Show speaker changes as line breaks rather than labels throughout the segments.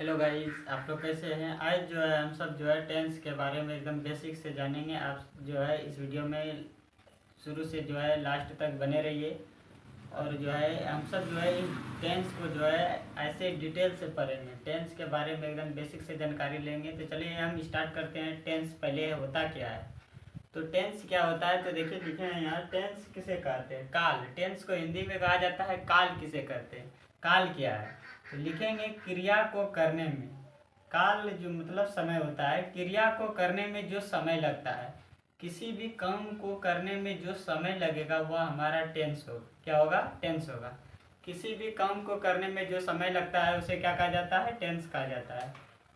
Hello guys, आप लोग कैसे हैं। आज जो है हम सब जो है टेंस के बारे में एकदम बेसिक से जानेंगे। आप जो है इस वीडियो में शुरू से जो है लास्ट तक बने रहिए। और जो है हम सब जो है इस टेंस को जो है ऐसे डिटेल से पढ़ेंगे। टेंस के बारे में एकदम बेसिक से जानकारी लेंगे। तो चलिए हम स्टार्ट करते हैं। टेंस पहले होता क्या है। तो टेंस क्या होता है, तो देखिए लिखे हैं यहाँ। टेंस किसे कहते हैं? काल। टेंस को हिंदी में कहा जाता है काल। किसे कहते हैं? काल क्या है, तो लिखेंगे क्रिया को करने में। काल जो मतलब समय होता है, क्रिया को करने में जो समय लगता है, किसी भी काम को करने में जो समय लगेगा वह हमारा टेंस हो। क्या होगा? टेंस होगा। किसी भी काम को करने में जो समय लगता है उसे क्या कहा जाता है? टेंस कहा जाता है।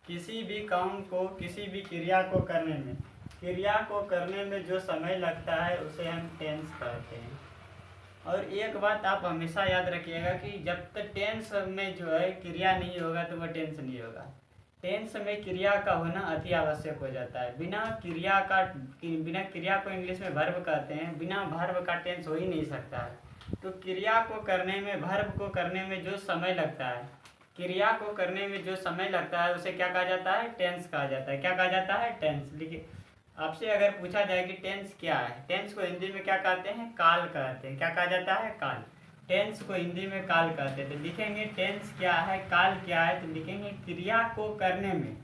किसी भी काम को, किसी भी क्रिया को करने में, क्रिया को करने में जो समय लगता है उसे हम टेंस कहते हैं। और एक बात आप हमेशा याद रखिएगा कि जब तक टेंस में जो है क्रिया नहीं होगा तो वह टेंस नहीं होगा। टेंस में क्रिया का होना अति आवश्यक हो जाता है। बिना क्रिया को इंग्लिश में वर्ब कहते हैं। बिना वर्ब का टेंस हो ही नहीं सकता है। तो क्रिया को करने में, वर्ब को करने में जो समय लगता है, क्रिया को करने में जो समय लगता है उसे क्या कहा जाता है? टेंस कहा जाता है। क्या कहा जाता है? टेंस। लिखिए, आपसे अगर पूछा जाए कि टेंस क्या है, टेंस को हिंदी में क्या कहते हैं? काल कहते हैं। क्या कहा जाता है? काल। टेंस को हिंदी में काल कहते हैं। तो लिखेंगे टेंस क्या है, काल क्या है, तो लिखेंगे क्रिया को करने में,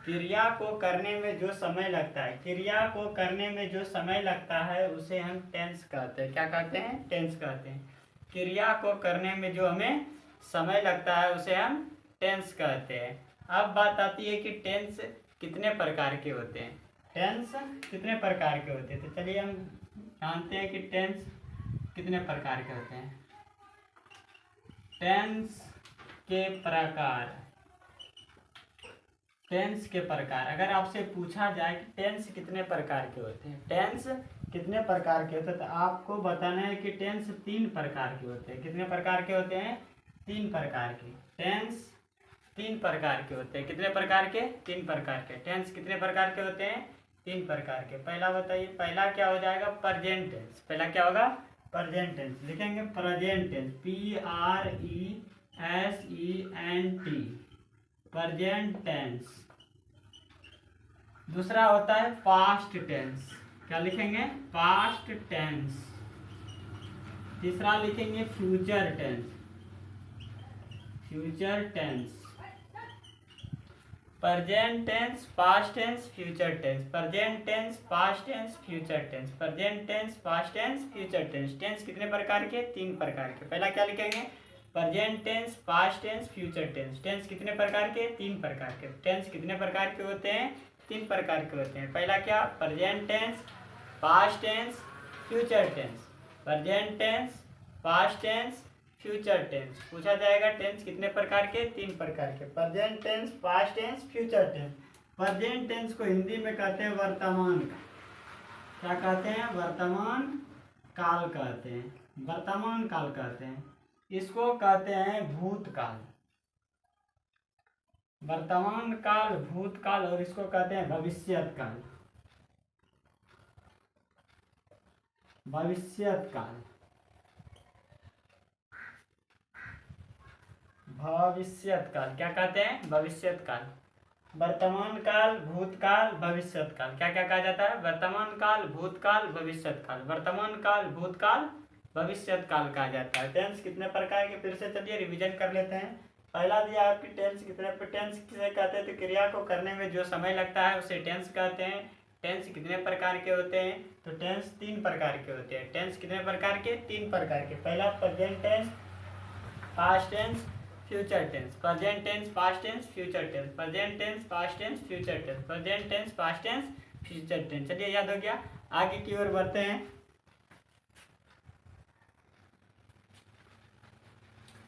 क्रिया को करने में जो समय लगता है, क्रिया को करने में जो समय लगता है उसे हम टेंस कहते हैं। क्या कहते हैं? टेंस कहते हैं। क्रिया को करने में जो हमें समय लगता है उसे हम टेंस कहते हैं। अब बात आती है कि टेंस कितने प्रकार के होते हैं। टेंस कितने प्रकार के होते हैं, तो चलिए हम जानते हैं कि टेंस कितने प्रकार के होते हैं। टेंस के प्रकार। टेंस के प्रकार, अगर आपसे पूछा जाए कि टेंस कितने प्रकार के होते हैं, टेंस कितने प्रकार के होते हैं, तो आपको बताना है कि टेंस 3 प्रकार के होते हैं। कितने प्रकार के होते हैं? 3 प्रकार के। टेंस 3 प्रकार के होते हैं। कितने प्रकार के? 3 प्रकार के। टेंस कितने प्रकार के होते हैं? 3 प्रकार के। पहला बताइए, पहला क्या हो जाएगा? Present tense. पहला क्या होगा? Present tense. लिखेंगे present tense, PRESENT, present tense. दूसरा होता है पास्ट टेंस। क्या लिखेंगे? Past tense. तीसरा लिखेंगे future tense, future tense. Present tense, past tense, future tense. Present tense, past tense, future tense. Present tense, past tense, future tense. Tense कितने प्रकार के? 3 प्रकार के। पहला क्या लिखेंगे? Present tense, past tense, future tense. Tense कितने प्रकार के? 3 प्रकार के। टेंस कितने प्रकार के होते हैं? 3 प्रकार के होते हैं। पहला क्या? Present tense, past tense, future tense. Present tense, past tense, future tense. पूछा जाएगा टेंस कितने प्रकार के? 3 प्रकार के। Present tense, past tense, future tense. Present tense को हिंदी में कहते हैं वर्तमान काल। क्या कहते हैं? वर्तमान काल कहते हैं। वर्तमान काल कहते हैं। इसको कहते हैं भूतकाल। वर्तमान काल, भूतकाल, और इसको कहते हैं भविष्यत काल। भविष्यत काल, भविष्यत काल। क्या कहते हैं? भविष्यत काल। वर्तमान काल, भूतकाल, भविष्यत काल। क्या क्या कहा जाता है? वर्तमान काल, भूतकाल, भविष्यत काल। वर्तमान काल, भूतकाल, भविष्यत काल कहा जाता है। टेंस कितने प्रकार के, फिर से चलिए रिवीजन कर लेते हैं। पहला दिया आपकी टेंस कितने, टेंस किसे कहते हैं? तो क्रिया को करने में जो समय लगता है उसे टेंस कहते हैं। टेंस कितने प्रकार के होते हैं? तो टेंस 3 प्रकार के होते हैं। टेंस कितने प्रकार के? 3 प्रकार के। पहला present tense, past tense, future tense. Present tense, past tense, future tense. Present tense, past tense, future tense. Present tense, past tense, future tense. चलिए याद हो गया। आगे की ओर बढ़ते हैं।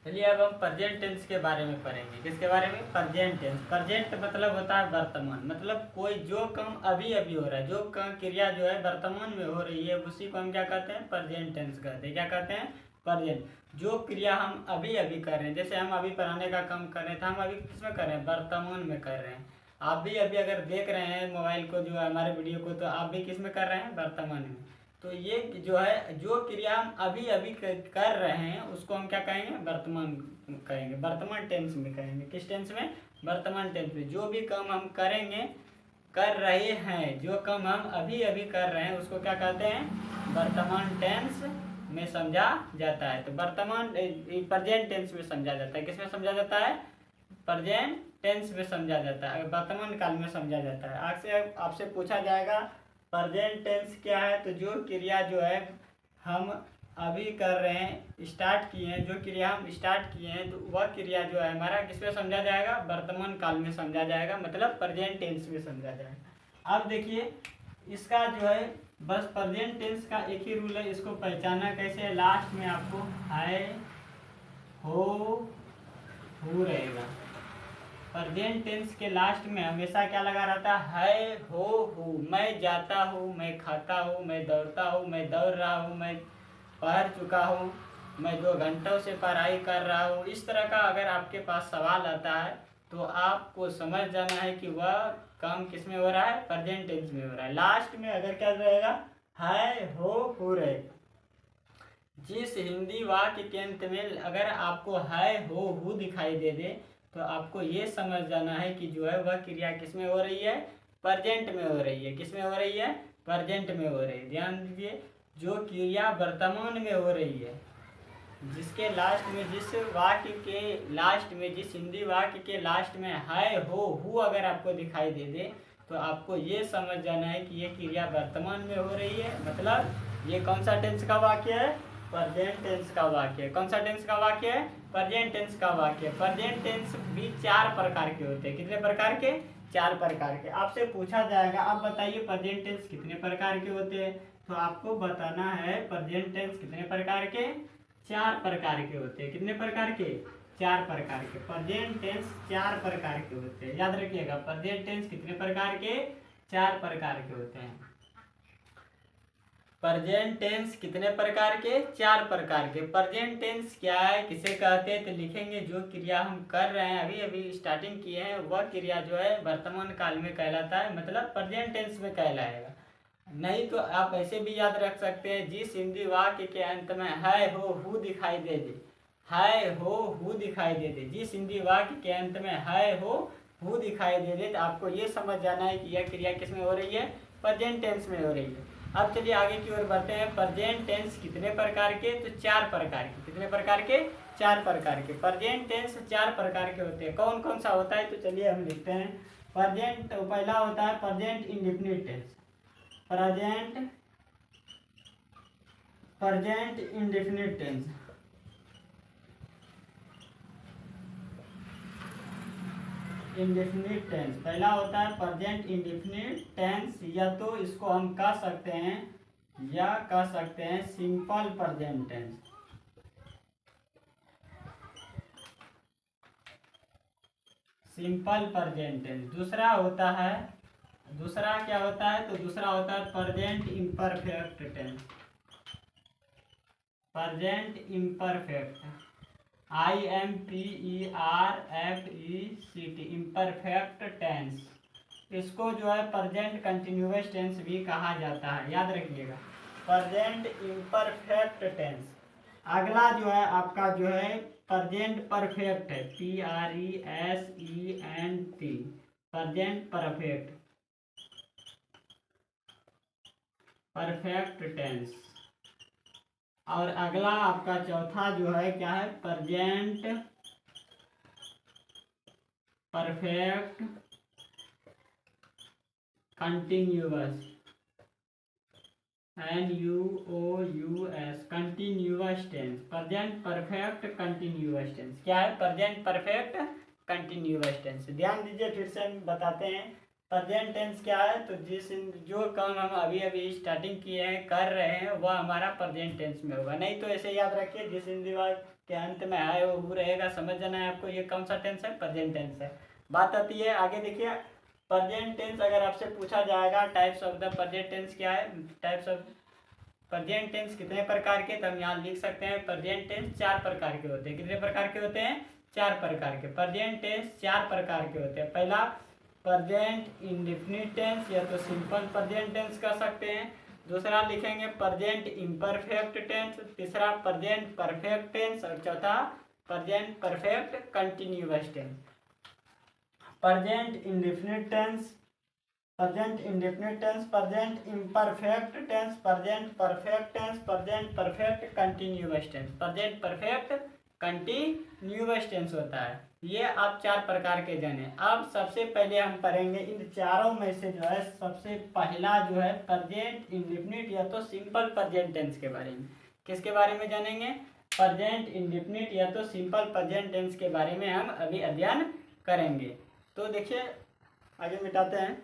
चलिए अब हम प्रेजेंट टेंस के बारे में पढ़ेंगे। किसके बारे में? Present tense. प्रेजेंट मतलब होता है वर्तमान, मतलब कोई जो काम अभी अभी हो रहा है, जो काम क्रिया जो है वर्तमान में हो रही है, उसी को हम क्या कहते हैं? प्रेजेंट टेंस कहते हैं। क्या कहते हैं? प्रेजेंट। जो क्रिया हम अभी अभी कर रहे हैं, जैसे हम अभी पढ़ाने का काम कर रहे थे, हम अभी किसमें कर रहे हैं? वर्तमान में कर रहे हैं। आप भी अभी अगर देख रहे हैं मोबाइल को, जो है हमारे वीडियो को, तो आप भी किस में कर रहे हैं? वर्तमान में। तो ये जो है जो क्रिया हम अभी अभी कर रहे हैं उसको हम क्या कहेंगे, वर्तमान कहेंगे, वर्तमान टेंस में कहेंगे। किस टेंस में, वर्तमान टेंस में। जो भी काम हम करेंगे, कर रहे हैं, जो काम हम अभी अभी कर रहे हैं उसको क्या कहते हैं, वर्तमान टेंस में समझा जाता है। तो वर्तमान प्रेजेंट टेंस में समझा जाता है। किसमें समझा जाता है, प्रेजेंट टेंस में समझा जाता है, वर्तमान काल में समझा जाता है। आपसे पूछा जाएगा प्रेजेंट टेंस क्या है, तो जो क्रिया जो है हम अभी कर रहे हैं, स्टार्ट किए हैं, जो क्रिया हम स्टार्ट किए हैं, तो वह क्रिया जो है हमारा किसमें समझा जाएगा, वर्तमान काल में समझा जाएगा, मतलब प्रेजेंट टेंस में समझा जाएगा। अब देखिए इसका जो है बस प्रेजेंट टेंस का एक ही रूल है, इसको पहचाना कैसे है, लास्ट में आपको है हो रहेगा। प्रेजेंट टेंस के लास्ट में हमेशा क्या लगा रहता है, हो हूँ। मैं जाता हूँ, मैं खाता हूँ, मैं दौड़ता हूँ, मैं दौड़ रहा हूँ, मैं पढ़ चुका हूँ, मैं 2 घंटों से पढ़ाई कर रहा हूँ। इस तरह का अगर आपके पास सवाल आता है तो आपको समझ जाना है कि वह काम किस में हो रहा है, प्रेजेंट टेंस में हो रहा है। लास्ट में अगर क्या रहेगा, है हो रहेगा। जिस हिंदी वाक्य के अंत में अगर आपको है हो दिखाई दे दे तो आपको ये समझ जाना है कि जो है वह क्रिया किस में हो रही है, प्रेजेंट में हो रही है। किस में हो रही है, प्रेजेंट में हो रही है। ध्यान दीजिए, जो क्रिया वर्तमान में हो रही है, जिसके लास्ट में, जिस वाक्य के लास्ट में, जिस हिंदी वाक्य के लास्ट में है हो अगर आपको दिखाई दे दे तो आपको ये समझ जाना है कि ये क्रिया वर्तमान में हो रही है, मतलब ये कौन सा टेंस का वाक्य है, प्रेजेंट टेंस का वाक्य है। कौन सा टेंस का वाक्य है, प्रेजेंट टेंस का वाक्य है। प्रेजेंट टेंस भी 4 प्रकार के होते हैं। कितने प्रकार के, 4 प्रकार के। आपसे पूछा जाएगा आप बताइए प्रेजेंट टेंस कितने प्रकार के होते हैं, तो आपको बताना है प्रेजेंट टेंस कितने प्रकार के, 4 प्रकार के होते हैं। कितने प्रकार के, 4 प्रकार के। प्रेजेंट टेंस 4 प्रकार के होते हैं, याद रखिएगा। प्रेजेंट टेंस कितने प्रकार के, 4 प्रकार के होते हैं। प्रेजेंट टेंस कितने प्रकार के, 4 प्रकार के। प्रेजेंट टेंस क्या है, किसे कहते हैं, तो लिखेंगे जो क्रिया हम कर रहे हैं, अभी अभी स्टार्टिंग किए हैं, वह क्रिया जो है वर्तमान काल में कहलाता है, मतलब प्रेजेंट टेंस में कहलाएगा। नहीं तो आप ऐसे भी याद रख सकते हैं, जिस हिंदी वाक्य के अंत में है हो दिखाई दे दे, है हो दिखाई दे दे, जिस हिंदी वाक्य के अंत में है हो दिखाई दे दे, तो आपको ये समझ जाना है कि यह क्रिया किस में हो रही है, प्रेजेंट टेंस में हो रही है। अब चलिए आगे की ओर बढ़ते हैं। प्रेजेंट टेंस कितने प्रकार के, तो 4 प्रकार के। कितने प्रकार के, 4 प्रकार के। प्रेजेंट टेंस 4 प्रकार के होते हैं। कौन कौन सा होता है, तो चलिए हम लिखते हैं। प्रेजेंट पहला होता है present indefinite tense. Present indefinite tense. Indefinite tense पहला होता है प्रेजेंट इंडेफिनिट टेंस, या तो इसको हम कह सकते हैं, या कह सकते हैं simple present tense. Simple present tense. दूसरा होता है, दूसरा क्या होता है, तो दूसरा होता है present imperfect tense. Present imperfect, IMPERFECT, imperfect tense. इसको जो है प्रेजेंट कंटिन्यूअस टेंस भी कहा जाता है, याद रखिएगा। Present imperfect tense. अगला जो है आपका जो है प्रेजेंट परफेक्ट है, PRESENT, प्रेजेंट परफेक्ट टेंस। और अगला आपका चौथा जो है क्या है, present perfect continuous, NUOUS, continuous tense. Present perfect continuous tense क्या है, प्रेजेंट परफेक्ट कंटिन्यूअस टेंस। ध्यान दीजिए, फिर से हम बताते हैं प्रेजेंट टेंस क्या है, तो जो काम हम अभी अभी स्टार्टिंग किए हैं, कर रहे हैं, वह हमारा प्रेजेंट टेंस में होगा। नहीं तो ऐसे याद रखिए, जिस हिंदी वाक्य के अंत में है वो हो रहेगा, समझ जाना है आपको ये कौन सा टेंस है, प्रेजेंट टेंस है। बात आती है आगे, देखिए प्रेजेंट टेंस अगर आपसे पूछा जाएगा types of the present tense क्या है, टाइप्स ऑफ प्रेजेंट टेंस कितने प्रकार के, तो हम यहाँ लिख सकते हैं प्रेजेंट टेंस 4 प्रकार के होते हैं। कितने प्रकार के होते हैं, 4 प्रकार के। प्रेजेंट टेंस 4 प्रकार के होते हैं। पहला प्रेजेंट इंडेफिनिट टेंस, या तो सिंपल प्रेजेंट टेंस कह सकते हैं। दूसरा लिखेंगे प्रेजेंट इम्परफेक्ट टेंस, तीसरा प्रेजेंट परफेक्ट टेंस और चौथा present perfect continuous tense. Present indefinite tense, present indefinite tense, present imperfect tense, present perfect tense, present perfect continuous tense. Present perfect continuous tense होता है। ये आप चार प्रकार के जाने। अब सबसे पहले हम पढ़ेंगे इन चारों में से जो है सबसे पहला जो है प्रेजेंट इंडेफिनिट या तो सिंपल प्रेजेंट टेंस के बारे में। किसके बारे में जानेंगे? प्रेजेंट इंडेफिनिट या तो सिंपल प्रेजेंट टेंस के बारे में हम अभी अध्ययन करेंगे। तो देखिए आगे मिटाते हैं।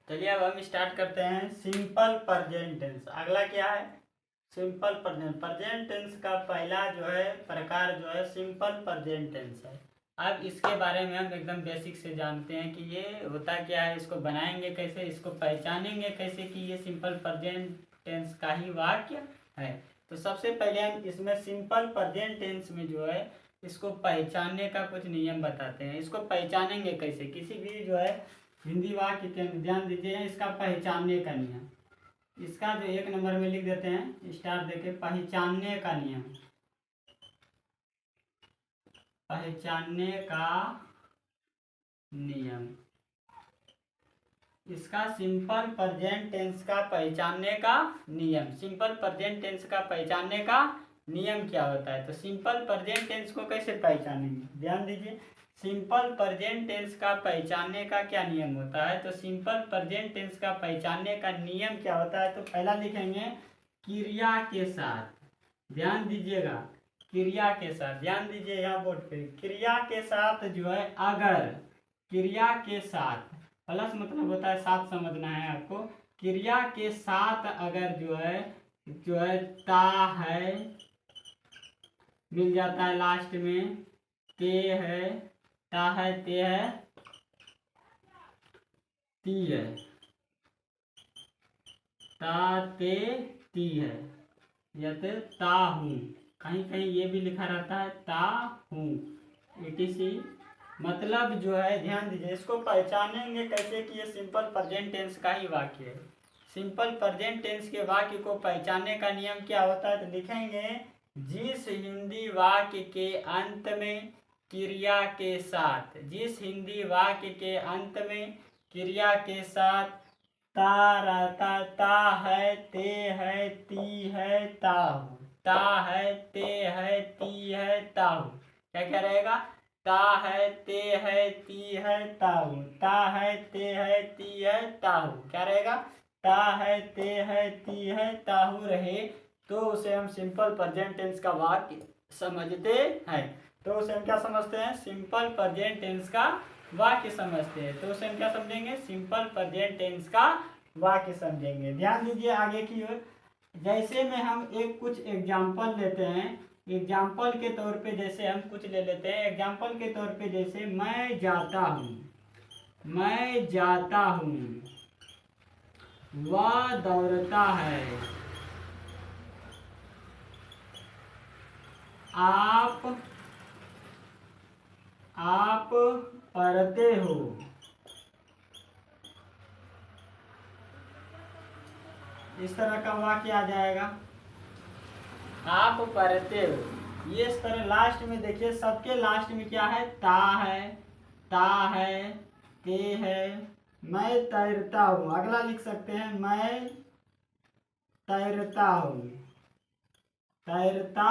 चलिए अब हम स्टार्ट करते हैं सिंपल प्रेजेंट टेंस। अगला क्या है? Simple present. प्रेजेंट टेंस का पहला जो है प्रकार जो है सिंपल प्रेजेंट टेंस है। अब इसके बारे में हम एकदम बेसिक से जानते हैं कि ये होता क्या है, इसको बनाएंगे कैसे, इसको पहचानेंगे कैसे कि ये सिंपल प्रेजेंट टेंस का ही वाक्य है। तो सबसे पहले हम इसमें सिंपल प्रेजेंट टेंस में जो है इसको पहचानने का कुछ नियम बताते हैं। इसको पहचानेंगे कैसे? किसी भी जो है हिंदी वाक्य के ध्यान दीजिए इसका पहचानने का नियम। इसका जो एक नंबर में लिख देते हैं स्टार देके, पहचानने का नियम। पहचानने का नियम। इसका सिंपल प्रेजेंट टेंस का पहचानने का नियम। सिंपल प्रेजेंट टेंस का पहचानने का नियम क्या होता है? तो सिंपल प्रेजेंट टेंस को कैसे पहचानेंगे? ध्यान दीजिए, सिंपल प्रेजेंट टेंस का पहचानने का क्या नियम होता है? तो सिंपल प्रेजेंट टेंस का पहचानने का नियम क्या होता है? तो पहला लिखेंगे क्रिया के साथ। ध्यान दीजिएगा, क्रिया के साथ। ध्यान दीजिए यहाँ बोर्ड पे, क्रिया के साथ जो है अगर, क्रिया के साथ प्लस मतलब होता है साथ, समझना है आपको। क्रिया के साथ अगर जो है ता है मिल जाता है लास्ट में, ते है, ता है, ते है, ती है, ता ते ती है, या तो ता हूँ, कहीं कहीं ये भी लिखा रहता है ता हूँ, etc। मतलब जो है ध्यान दीजिए, इसको पहचानेंगे कैसे कि ये सिंपल प्रेजेंट टेंस का ही वाक्य है। सिंपल प्रेजेंट टेंस के वाक्य को पहचानने का नियम क्या होता है? तो लिखेंगे जिस हिंदी वाक्य के अंत में क्रिया के साथ, जिस हिंदी वाक्य के अंत में क्रिया के साथ ता रहता, ता है, ते है, ती है, ताहू, ता है, ते है, ती है, ताहू। क्या क्या रहेगा? ता है, ते है, ती है, ताहू, ता है, ते है, ती है, ताहू। क्या रहेगा? ता है, ते है, ती है, ताहू रहे तो उसे हम सिंपल प्रेजेंट टेंस का वाक्य समझते हैं। तो उसे हम क्या समझते हैं? सिंपल प्रेजेंट टेंस का वाक्य समझते हैं। तो उसे हम क्या समझेंगे? सिंपल प्रेजेंट टेंस का वाक्य समझेंगे। ध्यान दीजिए आगे की ओर। जैसे में हम एक कुछ एग्जाम्पल लेते हैं, एग्जाम्पल के तौर पे जैसे हम कुछ ले लेते हैं। एग्जाम्पल के तौर पे जैसे मैं जाता हूँ, मैं जाता हूँ, वह दौड़ता है, आप पढ़ते हो, इस तरह का वाक्य आ जाएगा। आप पढ़ते हो, ये इस तरह लास्ट में देखिए, सबके लास्ट में क्या है? ता है, ता है, ते है। मैं तैरता हूँ, अगला लिख सकते हैं मैं तैरता हूँ, तैरता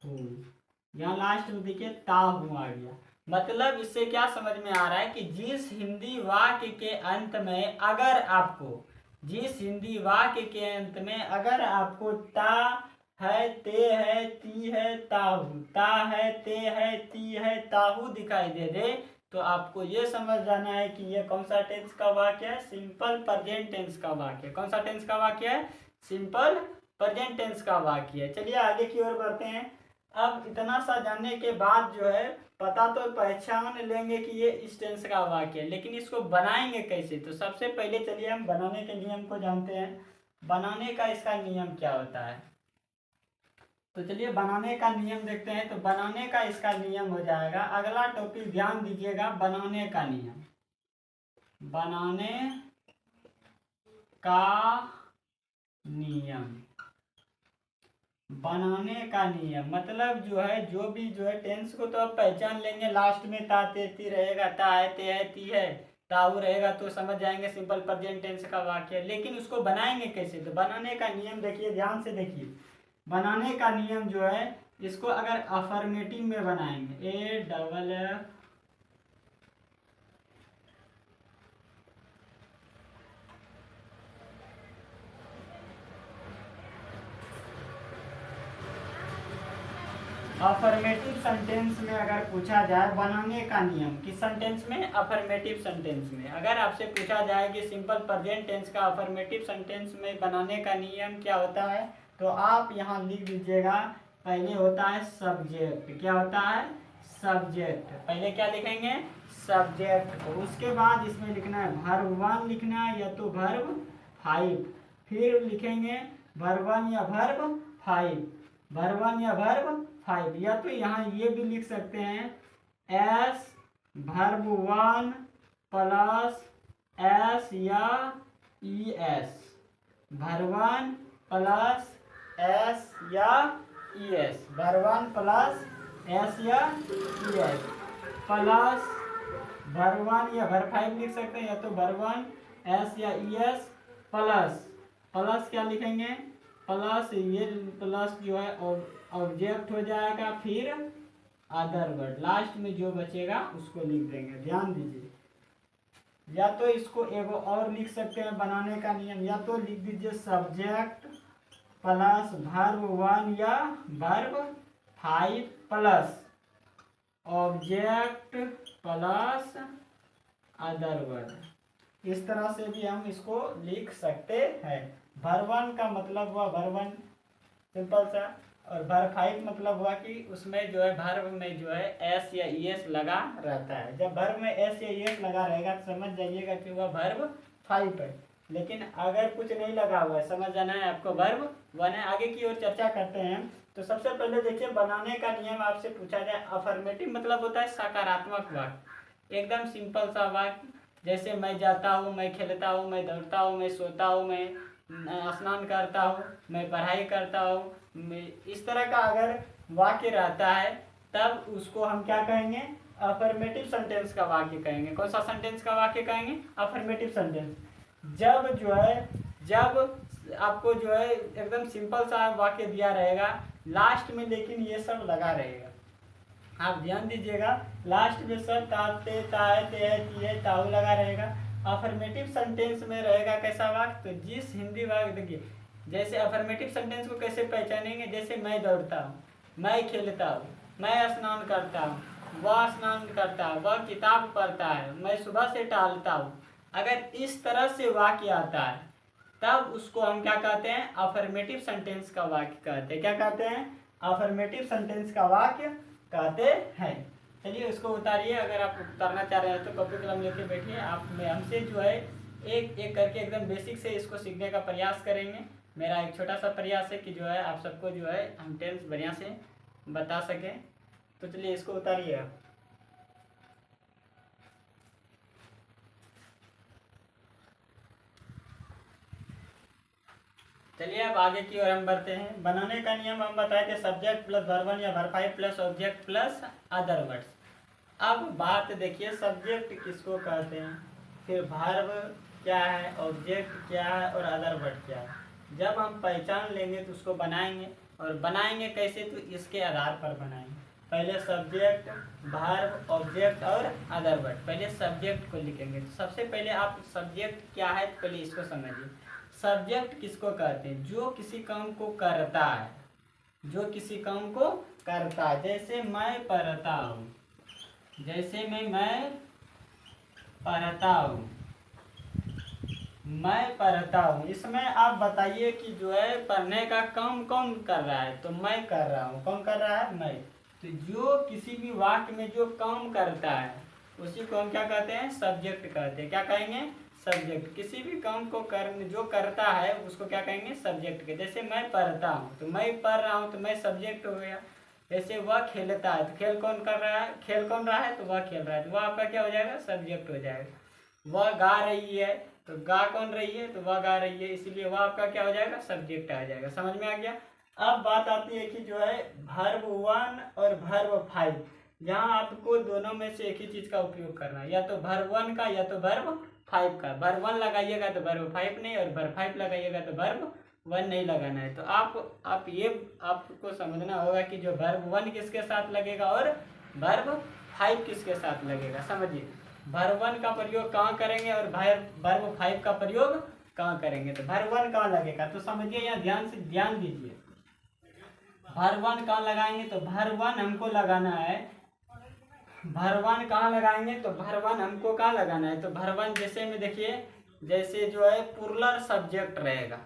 हूँ। यहाँ लास्ट में देखिए ता हूँ आ गया। मतलब इससे क्या समझ में आ रहा है कि जिस हिंदी वाक्य के अंत में अगर आपको, जिस हिंदी वाक्य के अंत में अगर आपको ता है, ते है, ती है, ताहू, ता है, ते है, ती है, ताहू दिखाई दे तो आपको ये समझ जाना है कि ये कौन सा टेंस का वाक्य है? सिंपल प्रेजेंट टेंस का वाक्य। कौन सा टेंस का वाक्य है? सिंपल प्रेजेंट टेंस का वाक्य है। चलिए आगे की ओर बढ़ते हैं। अब इतना सा जानने के बाद जो है पता तो पहचान लेंगे कि ये इस टेंस का वाक्य है, लेकिन इसको बनाएंगे कैसे? तो सबसे पहले चलिए हम बनाने के नियम को जानते हैं। बनाने का इसका नियम क्या होता है? तो चलिए बनाने का नियम देखते हैं। तो बनाने का इसका नियम हो जाएगा, अगला टॉपिक ध्यान दीजिएगा, बनाने का नियम। बनाने का नियम। बनाने का नियम मतलब जो है, जो भी जो है टेंस को तो आप पहचान लेंगे, लास्ट में ता ते ती रहेगा, ता है ते है ती है ताऊ रहेगा तो समझ जाएंगे सिंपल प्रेजेंट टेंस का वाक्य। लेकिन उसको बनाएंगे कैसे, तो बनाने का नियम देखिए, ध्यान से देखिए। बनाने का नियम जो है, इसको अगर अफर्मेटिव में बनाएंगे, AFF अफर्मेटिव सेंटेंस में अगर पूछा जाए बनाने का नियम, किस सेंटेंस में, अफर्मेटिव सेंटेंस में अगर आपसे पूछा जाए कि सिंपल प्रेजेंट टेंस का अफर्मेटिव सेंटेंस में बनाने का नियम क्या होता है, तो आप यहाँ लिख दीजिएगा, पहले होता है सब्जेक्ट। क्या होता है, सब्जेक्ट। पहले क्या लिखेंगे, सब्जेक्ट। उसके बाद इसमें लिखना है वर्ब 1 लिखना है, या तो वर्ब 5। फिर लिखेंगे वर्ब 1 या वर्ब 5, वर्ब 1 या वर्ब 5, या तो यहाँ ये भी लिख सकते हैं एस वर्ब 1 प्लस एस या E S, verb 1 plus S या E S, verb 1 plus S या ई एस, प्लस वर्ब 1 या वर्ब 5 लिख सकते हैं, या तो वर्ब 1 एस या ई एस प्लस, प्लस क्या लिखेंगे, प्लस ये प्लस जो है ऑब्जेक्ट हो जाएगा, फिर अदर वर्ड, लास्ट में जो बचेगा उसको लिख देंगे। ध्यान दीजिए, या तो इसको एगो और लिख सकते हैं बनाने का नियम, या तो लिख दीजिए सब्जेक्ट प्लस वर्ब 1 या verb 5 plus object plus other word. इस तरह से भी हम इसको लिख सकते हैं। वर्ब 1 का मतलब हुआ वर्ब 1 सिंपल सा, और वर्ब 5 मतलब हुआ कि उसमें जो है वर्ब में जो है एस या ई एस लगा रहता है। जब वर्ब में एस या ई एस लगा रहेगा तो समझ जाइएगा कि वह वर्ब 5 है। लेकिन अगर कुछ नहीं लगा हुआ है, समझ जाना है आपको वर्ब 1 है। आगे की ओर चर्चा करते हैं। तो सबसे पहले देखिए, बनाने का नियम आपसे पूछा जाए, अफर्मेटिव मतलब होता है सकारात्मक वाक्य, एकदम सिंपल सा वाक्य, जैसे मैं जाता हूँ, मैं खेलता हूँ, मैं दौड़ता हूँ, मैं सोता हूँ, मैं स्नान करता हूँ, मैं पढ़ाई करता हूँ, इस तरह का अगर वाक्य रहता है तब उसको हम क्या कहेंगे, अफर्मेटिव सेंटेंस का वाक्य कहेंगे। कौन सा सेंटेंस का वाक्य कहेंगे, अफर्मेटिव सेंटेंस। जब जो है, जब आपको जो है एकदम सिंपल सा वाक्य दिया रहेगा, लास्ट में लेकिन ये सब लगा रहेगा। आप ध्यान दीजिएगा, लास्ट में सब ताते ताए ते तिए ताऊ लगा रहेगा। अफर्मेटिव सेंटेंस में रहेगा कैसा वाक्य, तो जिस हिंदी वाक्य देखिए, जैसे अफर्मेटिव सेंटेंस को कैसे पहचानेंगे, जैसे मैं दौड़ता हूँ, मैं खेलता हूँ, मैं स्नान करता हूँ, वह स्नान करता है, वह किताब पढ़ता है, मैं सुबह से टहलता हूँ। अगर इस तरह से वाक्य आता है तब उसको हम क्या कहते हैं, अफर्मेटिव सेंटेंस का वाक्य कहते हैं। क्या कहते हैं, अफर्मेटिव सेंटेंस का वाक्य कहते हैं। चलिए उसको उतारिए, अगर आप उतारना चाह रहे हैं तो कॉपी कलम लेके बैठिए। आप हमसे जो है एक एक करके एकदम बेसिक से इसको सीखने का प्रयास करेंगे। मेरा एक छोटा सा प्रयास है कि जो है आप सबको जो है हम टेंस बढ़िया से बता सकें। तो चलिए इसको उतारिए आप। चलिए अब आगे की ओर हम बढ़ते हैं। बनाने का नियम हम बताए थे, सब्जेक्ट प्लस वर्ब 1 या verb 5 plus object plus other words. अब बात देखिए, सब्जेक्ट किसको कहते हैं, फिर वर्ब क्या है, ऑब्जेक्ट क्या है और अदर वर्ड क्या है। जब हम पहचान लेंगे तो उसको बनाएंगे, और बनाएंगे कैसे, तो इसके आधार पर बनाएंगे। पहले सब्जेक्ट, वर्ब, ऑब्जेक्ट और अदर वर्ड। पहले सब्जेक्ट को लिखेंगे। तो सबसे पहले आप सब्जेक्ट क्या है तो पहले इसको समझिए। सब्जेक्ट किसको कहते हैं, जो किसी काम को करता है, जो किसी काम को करता है। जैसे मैं पढ़ता हूँ, जैसे मैं पढ़ता हूँ, मैं पढ़ता हूँ, इसमें आप बताइए कि जो है पढ़ने का काम कौन कर रहा है, तो मैं कर रहा हूँ। कौन कर रहा है, मैं। तो जो किसी भी वाक्य में जो काम करता है उसी को हम क्या कहते हैं, सब्जेक्ट कहते हैं। क्या कहेंगे, सब्जेक्ट। किसी भी काम को जो करता है उसको क्या कहेंगे, सब्जेक्ट के। जैसे मैं पढ़ता हूँ तो मैं पढ़ रहा हूँ, तो मैं सब्जेक्ट हो गया। जैसे वह खेलता है तो खेल कौन कर रहा है, खेल कौन रहा है, तो वह खेल रहा है, तो वह आपका क्या हो जाएगा, सब्जेक्ट हो जाएगा। वह गा रही है, तो गा कौन रही है, तो वह गा रही है, इसीलिए वह आपका क्या हो जाएगा, सब्जेक्ट आ जाएगा। समझ में आ गया। अब बात आती है कि जो है वर्ब 1 और वर्ब 5, यहाँ आपको दोनों में से एक ही चीज का उपयोग करना है, या तो वर्ब 1 का या तो वर्ब 5 का। वर्ब 1 लगाइएगा तो वर्ब 5 नहीं, और वर्ब 5 लगाइएगा तो वर्ब 1 नहीं लगाना है। तो आप ये आपको समझना होगा कि जो वर्ब 1 किसके साथ लगेगा और वर्ब 5 किसके साथ लगेगा। समझिए, वर्ब 1 का प्रयोग कहाँ करेंगे और वर्ब 5 का प्रयोग कहाँ करेंगे। तो वर्ब 1 कहाँ लगेगा, तो समझिए, यहाँ ध्यान दीजिए। वर्ब 1 कहाँ लगाएंगे, तो वर्ब 1 हमको लगाना है, वर्ब 1 कहाँ लगाएंगे, तो वर्ब 1 हमको कहाँ लगाना है, तो वर्ब 1 जैसे में देखिए, जैसे जो है प्लूरल सब्जेक्ट रहेगा।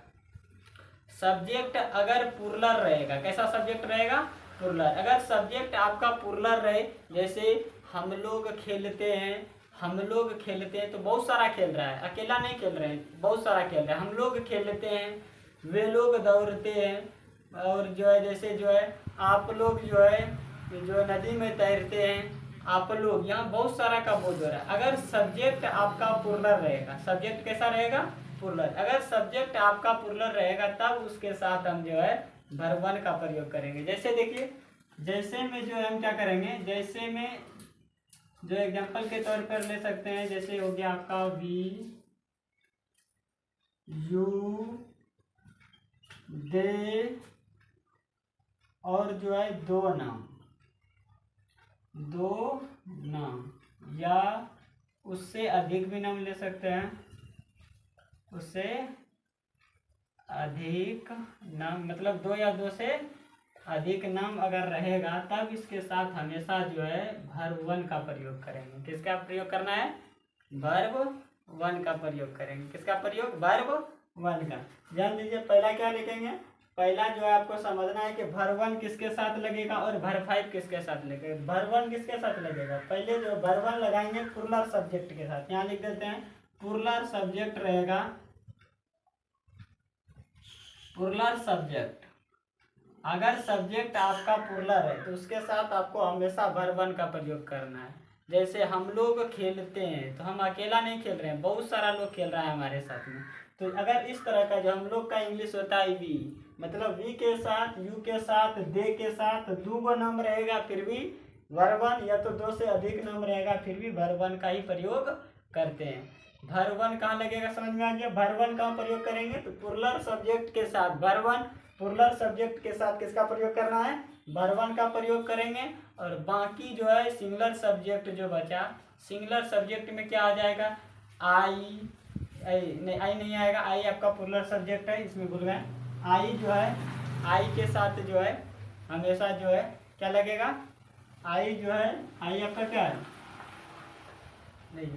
सब्जेक्ट अगर प्लूरल रहेगा, कैसा सब्जेक्ट रहेगा, प्लूरल। अगर सब्जेक्ट आपका प्लूरल रहे, जैसे हम लोग खेलते हैं, हम लोग खेलते हैं, तो बहुत सारा खेल रहा है, अकेला नहीं खेल रहे हैं, बहुत सारा खेल रहे हैं। हम लोग खेलते हैं, वे लोग दौड़ते हैं, और जो है जैसे जो है आप लोग जो है नदी में तैरते हैं, आप लोग, यहाँ बहुत सारा का बोध हो रहा है। अगर सब्जेक्ट आपका प्लूरल रहेगा, सब्जेक्ट कैसा रहेगा, प्लूरल। अगर सब्जेक्ट आपका प्लूरल रहेगा तब उसके साथ हम जो है वर्ब 1 का प्रयोग करेंगे। जैसे देखिए, जैसे में जो है हम क्या करेंगे, जैसे में जो एग्जांपल के तौर पर ले सकते हैं, जैसे हो गया आपका वी यू दे, और जो है दो नाम, या उससे अधिक भी नाम ले सकते हैं, उससे अधिक नाम, मतलब 2 या 2 से अधिक नाम अगर रहेगा तब इसके साथ हमेशा जो है वर्ब 1 का प्रयोग करेंगे। किसका प्रयोग करना है, वर्ब 1 का प्रयोग करेंगे। किसका प्रयोग, वर्ब 1 का। ध्यान दीजिए, पहला क्या लिखेंगे, पहला जो है आपको समझना है कि वर्ब 1 किसके साथ लगेगा और वर्ब 5 किसके साथ लगेगा। वर्ब 1 किसके साथ लगेगा, पहले जो वर्ब 1 लगाएंगे प्लूरल सब्जेक्ट के साथ। यहाँ लिख देते हैं प्लूरल सब्जेक्ट रहेगा, प्लूरल सब्जेक्ट। अगर सब्जेक्ट आपका प्लूरल है तो उसके साथ आपको हमेशा वर्ब 1 का प्रयोग करना है। जैसे हम लोग खेलते हैं, तो हम अकेला नहीं खेल रहे हैं, बहुत सारा लोग खेल रहा है हमारे साथ में। तो अगर इस तरह का जो हम लोग का इंग्लिश होता है वी, मतलब वी के साथ, यू के साथ, दे के साथ 2 नाम रहेगा फिर भी वर्ब 1, या तो 2 से अधिक नाम रहेगा फिर भी वर्ब 1 का ही प्रयोग करते हैं। वर्ब 1 कहाँ लगेगा, समझ में आ गया। वर्ब 1 कहाँ प्रयोग करेंगे, तो प्लूरल सब्जेक्ट के साथ। वर्ब 1 प्लूरल सब्जेक्ट के साथ किसका प्रयोग करना है, वर्ब 1 का प्रयोग करेंगे। और बाकी जो है सिंगुलर सब्जेक्ट जो बचा, सिंगुलर सब्जेक्ट में क्या आ जाएगा, आई नहीं आएगा, आई आपका प्लूरल सब्जेक्ट है, इसमें भूल गए। आई जो है, आई के साथ जो है हमेशा जो है क्या लगेगा, आई जो है, आई आपका क्या है, नहीं,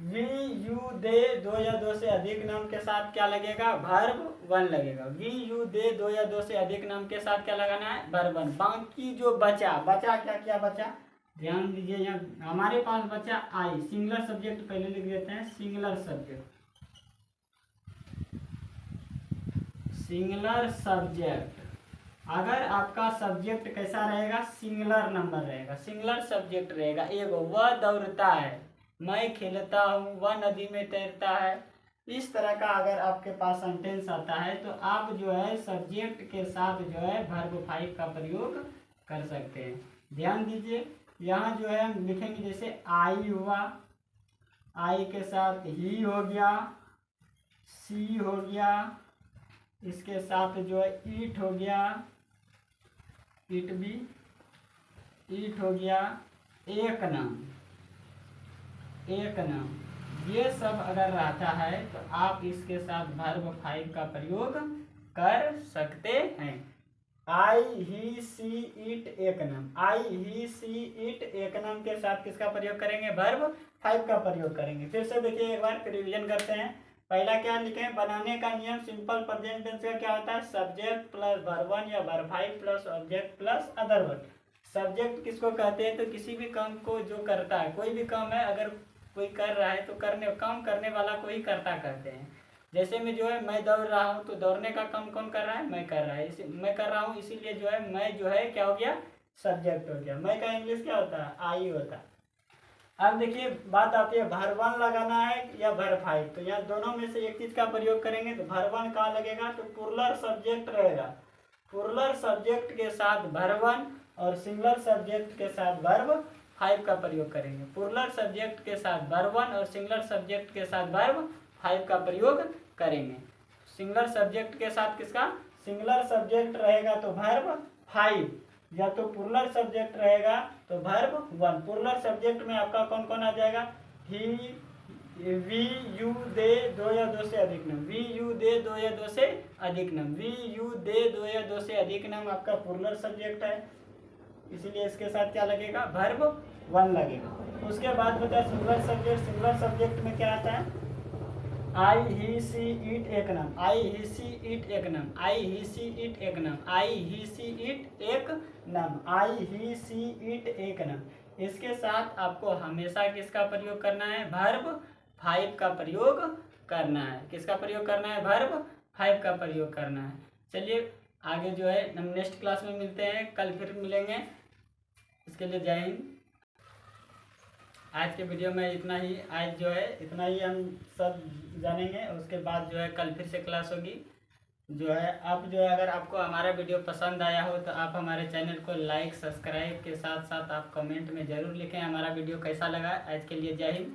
वी यू दे 2 या 2 से अधिक नाम के साथ क्या लगेगा, वर्ब 1 लगेगा। वी यू दे 2 या 2 से अधिक नाम के साथ क्या लगाना है, वर्ब 1। बाकी जो बचा क्या क्या बचा, ध्यान दीजिए, यहाँ हमारे पास बचा आई, सिंगुलर सब्जेक्ट पहले लिख देते हैं, सिंगुलर सब्जेक्ट। सिंगुलर सब्जेक्ट, अगर आपका सब्जेक्ट कैसा रहेगा, सिंगुलर नंबर रहेगा, सिंगुलर सब्जेक्ट रहेगा, एगो, वह दौड़ता है, मैं खेलता हूँ, वह नदी में तैरता है। इस तरह का अगर आपके पास सेंटेंस आता है तो आप जो है सब्जेक्ट के साथ जो है वर्ब 5 का प्रयोग कर सकते हैं। ध्यान दीजिए, यहाँ जो है हम लिखेंगे, जैसे आई हुआ, आई के साथ ही हो गया, सी हो गया, इसके साथ जो है ईट हो गया, ईट भी, ईट हो गया, एक नाम, ये सब अगर रहता है तो आप इसके साथ वर्ब 5 का प्रयोग कर सकते हैं। आई ही सी इट एक नाम, आई ही सी इट एक नाम के साथ किसका प्रयोग करेंगे, वर्ब 5 का प्रयोग करेंगे। फिर से देखिए, एक बार रिवीजन करते हैं। पहला क्या लिखे, बनाने का नियम सिंपल प्रेजेंट टेंस का क्या होता है, सब्जेक्ट प्लस वर्ब 1 या verb 5 plus object plus other word. Subject किसको कहते हैं, तो किसी भी काम को जो करता है, कोई भी काम है अगर कोई कर रहा है तो काम करने वाला को ही करता कहते हैं। जैसे में जो है मैं दौड़ रहा हूँ, तो दौड़ने का काम कौन कर रहा है, मैं कर रहा है, मैं कर रहा हूँ, इसीलिए जो है मैं जो है क्या हो गया, सब्जेक्ट हो गया। मैं का इंग्लिश क्या होता है, आई होता है। अब देखिए बात आती है भर 1 लगाना है या भर 5। तो यहाँ दोनों में से एक चीज का प्रयोग करेंगे। तो भर 1 कहाँ लगेगा, तो प्लूरल सब्जेक्ट रहेगा, प्लूरल सब्जेक्ट के साथ भर 1 और सिंगुलर सब्जेक्ट के साथ वर्ब 5 का प्रयोग करेंगे। प्लूरल सब्जेक्ट के साथ भर 1 और सिंगुलर सब्जेक्ट के साथ वर्ब 5 का प्रयोग करेंगे। सिंगुलर सब्जेक्ट के साथ किसका, सिंगुलर सब्जेक्ट रहेगा तो वर्ब 5, या तो प्लूरल सब्जेक्ट रहेगा तो वर्ब 1। प्लूरल सब्जेक्ट में आपका कौन कौन आ जाएगा, ही, वी, यू, दे, दो या दो से अधिक नाम, वी, यू, दे, दो या दो से अधिक नाम, वी, यू, दे, दो या दो से अधिक नाम आपका प्लूरल सब्जेक्ट है, इसीलिए इसके साथ क्या लगेगा, वर्ब 1 लगेगा। उसके बाद बता सिंगुलर सब्जेक्ट। सिंगुलर सब्जेक्ट में क्या आता है, आई, ही, सी, इट, एक नाम, आई, ही, सी, इट, एक नाम, आई, ही, सी, इट, एक नाम, आई, ही, सी, इट, एक नाम, आई, ही, सी, इट, एक नाम। इसके साथ आपको हमेशा किसका प्रयोग करना है, वर्ब 5 का प्रयोग करना है। किसका प्रयोग करना है, वर्ब 5 का प्रयोग करना है। चलिए आगे जो है हम नेक्स्ट क्लास में मिलते हैं, कल फिर मिलेंगे। इसके लिए जय हिंद। आज के वीडियो में इतना ही, आज जो है इतना ही हम सब जानेंगे। उसके बाद जो है कल फिर से क्लास होगी। जो है आप जो है अगर आपको हमारा वीडियो पसंद आया हो तो आप हमारे चैनल को लाइक सब्सक्राइब के साथ साथ आप कमेंट में ज़रूर लिखें हमारा वीडियो कैसा लगा। आज के लिए जय हिंद।